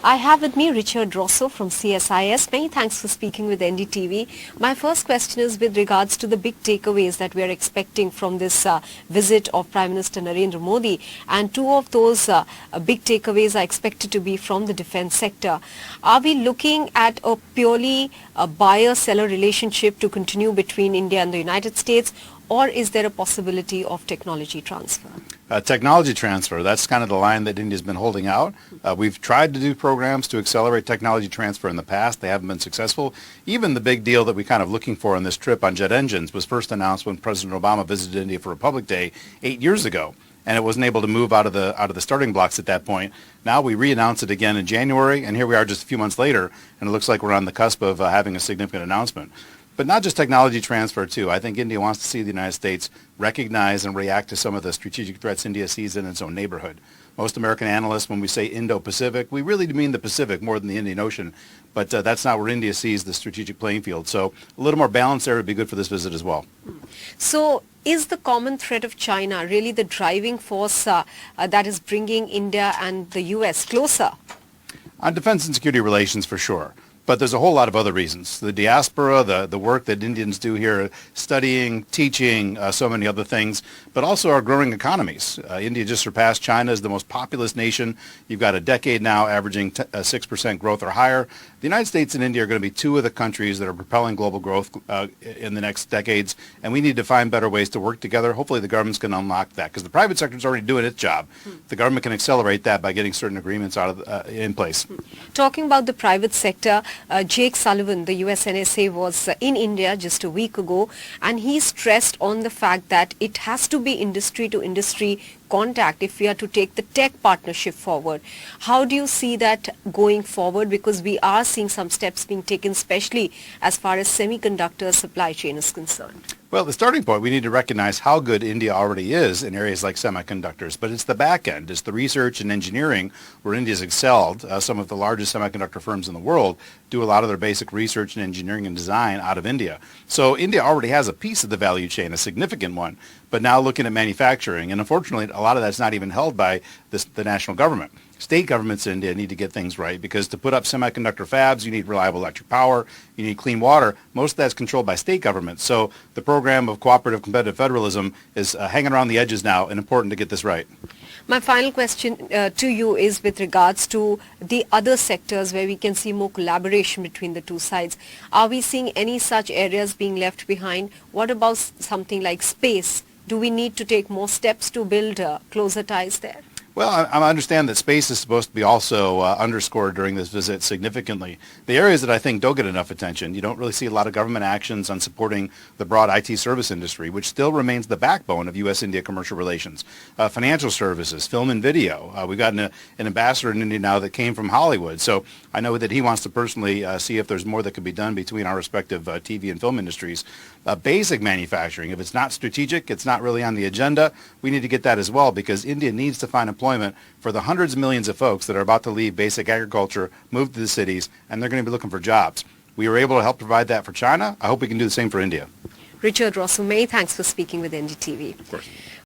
I have with me Richard Rossow from CSIS. Many thanks for speaking with NDTV. My first question is with regards to the big takeaways that we are expecting from this visit of Prime Minister Narendra Modi, and two of those big takeaways are expected to be from the defense sector. Are we looking at a purely buyer-seller relationship to continue between India and the United States, or is there a possibility of technology transfer? Technology transfer, that's kind of the line that India's been holding out. We've tried to do programs to accelerate technology transfer in the past. They haven't been successful. Even the big deal that we kind of looking for on this trip on jet engines was first announced when President Obama visited India for Republic Day 8 years ago. And it wasn't able to move out of the starting blocks at that point. Now we re-announced it again in January, and here we are just a few months later, and it looks like we're on the cusp of having a significant announcement. But not just technology transfer, too. I think India wants to see the United States recognize and react to some of the strategic threats India sees in its own neighborhood. Most American analysts, when we say Indo-Pacific, we really mean the Pacific more than the Indian Ocean. But that's not where India sees the strategic playing field. So a little more balance there would be good for this visit as well. So is the common threat of China really the driving force that is bringing India and the U.S. closer? On defense and security relations, for sure. But there's a whole lot of other reasons. The diaspora, the work that Indians do here, studying, teaching, so many other things, but also our growing economies. India just surpassed China as the most populous nation. You've got a decade now averaging 6% growth or higher. The United States and India are going to be two of the countries that are propelling global growth in the next decades, and we need to find better ways to work together. Hopefully the government's going to unlock that, because the private sector is already doing its job. The government can accelerate that by getting certain agreements in place. Talking about the private sector, Jake Sullivan, the US NSA, was in India just a week ago, and he stressed on the fact that it has to be industry to industry contact if we are to take the tech partnership forward. How do you see that going forward? Because we are seeing some steps being taken, especially as far as semiconductor supply chain is concerned. Well, the starting point, we need to recognize how good India already is in areas like semiconductors, but it's the back end. It's the research and engineering where India's excelled. Some of the largest semiconductor firms in the world do a lot of their basic research and engineering and design out of India. So India already has a piece of the value chain, a significant one, but now looking at manufacturing, and unfortunately a lot of that's not even held by the national government. State governments in India need to get things right, because to put up semiconductor fabs, you need reliable electric power, you need clean water. Most of that's controlled by state governments. So the program of cooperative competitive federalism is hanging around the edges now, and important to get this right. My final question to you is with regards to the other sectors where we can see more collaboration between the two sides. Are we seeing any such areas being left behind? What about something like space? Do we need to take more steps to build closer ties there? Well, I understand that space is supposed to be also underscored during this visit significantly. The areas that I think don't get enough attention, you don't really see a lot of government actions on supporting the broad IT service industry, which still remains the backbone of U.S.-India commercial relations. Financial services, film and video. We've got an ambassador in India now that came from Hollywood, so I know that he wants to personally see if there's more that could be done between our respective TV and film industries. Basic manufacturing, if it's not strategic, it's not really on the agenda, we need to get that as well, because India needs to find employment for the hundreds of millions of folks that are about to leave basic agriculture, move to the cities, and they're going to be looking for jobs. We were able to help provide that for China. I hope we can do the same for India. Richard Rossow, many thanks for speaking with NDTV. Of course.